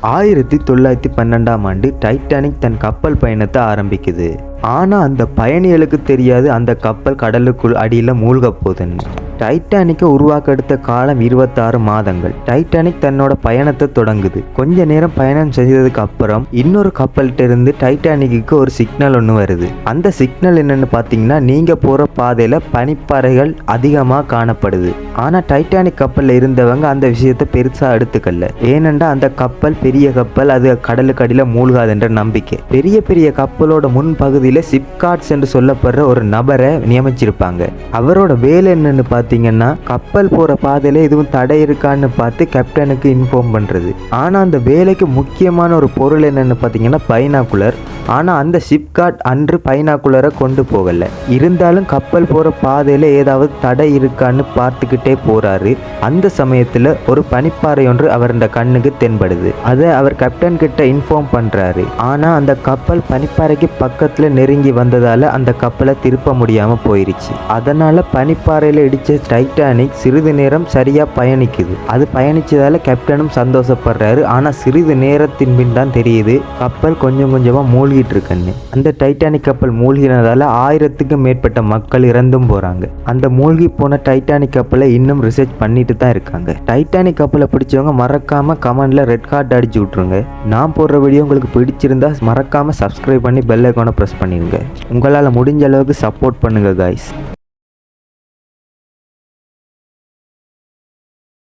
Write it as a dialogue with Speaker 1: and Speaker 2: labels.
Speaker 1: 1912ஆம் ஆண்டு டைட்டானிக் தன் கப்பல் பயணத்தை ஆரம்பிக்குது. ஆனா அந்த பயணிகளுக்கு தெரியாது அந்த கப்பல் கடலுக்குள் அடியில மூழ்க போகுதுன்னு. டைட்டானிக்கை உருவாக்க எடுத்த காலம் 26 மாதங்கள். டைட்டானிக் தன்னோட பயணத்தை தொடங்குது. கொஞ்ச நேரம் பயணம் செய்ததுக்கு அப்புறம் இன்னொரு கப்பல்கிட்ட இருந்து டைட்டானிக்கு ஒரு சிக்னல் ஒன்று வருது. அந்த சிக்னல் என்னன்னு பார்த்தீங்கன்னா, நீங்க போற பாதையில பனிப்பாறைகள் அதிகமாக காணப்படுது. ஆனா டைட்டானிக் கப்பல்ல இருந்தவங்க அந்த விஷயத்தை பெருசா எடுத்துக்கல. ஏனென்றா அந்த கப்பல் பெரிய கப்பல், அது கடலுக்கு அடியில மூழ்காதுன்ற நம்பிக்கை. பெரிய பெரிய கப்பலோட முன்பகுதியில ஷிப்கார்ட்ஸ் என்று சொல்லப்படுற ஒரு நபரை நியமிச்சிருப்பாங்க. அவரோட வேலை என்னன்னு பார்த்தீங்கன்னா, கப்பல் போற பாதையில எதுவும் தடை இருக்கான்னு பார்த்து கேப்டனுக்கு இன்ஃபார்ம் பண்றது. ஆனா அந்த வேலைக்கு முக்கியமான ஒரு பொருள் என்னன்னு பார்த்தீங்கன்னா பைனாகுலர். ஆனா அந்த ஷிப்கார்ட் அன்று பைனாகுலரை கொண்டு போகல. இருந்தாலும் கப்பல் போற பாதையில ஏதாவது தடை இருக்கான்னு பார்த்துக்கிட்டே போறாரு. அந்த சமயத்துல ஒரு பனிப்பாறை ஒன்று அவருடைய கண்ணுக்கு தென்படுது. அதை அவர் கேப்டன் கிட்ட இன்ஃபார்ம் பண்றாரு. ஆனா அந்த கப்பல் பனிப்பாறைக்கு பக்கத்துல நெருங்கி வந்ததால அந்த கப்பலை திருப்ப முடியாம போயிருச்சு. அதனால பனிப்பாறையில இடிச்ச டைட்டானிக் சிறிது நேரம் சரியா பயணிக்குது. அது பயணிச்சதால கேப்டனும் சந்தோஷப்படுறாரு. ஆனா சிறிது நேரத்தின் பின் தான் தெரியுது கப்பல் கொஞ்சம் கொஞ்சமா மூழ்கிட்டு இருக்குன்னு. அந்த டைட்டானிக் கப்பல் மூழ்கினதால 1000க்கும் மேற்பட்ட மக்கள் இறந்தும் போறாங்க. அந்த மூழ்கி போன டைட்டானிக் கப்பலை இன்னும் ரிசர்ச் பண்ணிட்டு தான் இருக்காங்க. டைட்டானிக் கப்பலை பிடிச்சவங்க மறக்காம கமெண்ட்ல ரெட் கார்ட் அடிச்சு விட்டுருங்க. நான் போடுற வீடியோ உங்களுக்கு பிடிச்சிருந்தா மறக்காம சப்ஸ்கிரைப் பண்ணி பெல் ஐகானை பிரஸ் பண்ணிடுங்க. உங்களால் முடிஞ்ச அளவுக்கு சப்போர்ட் பண்ணுங்க காய்ஸ்.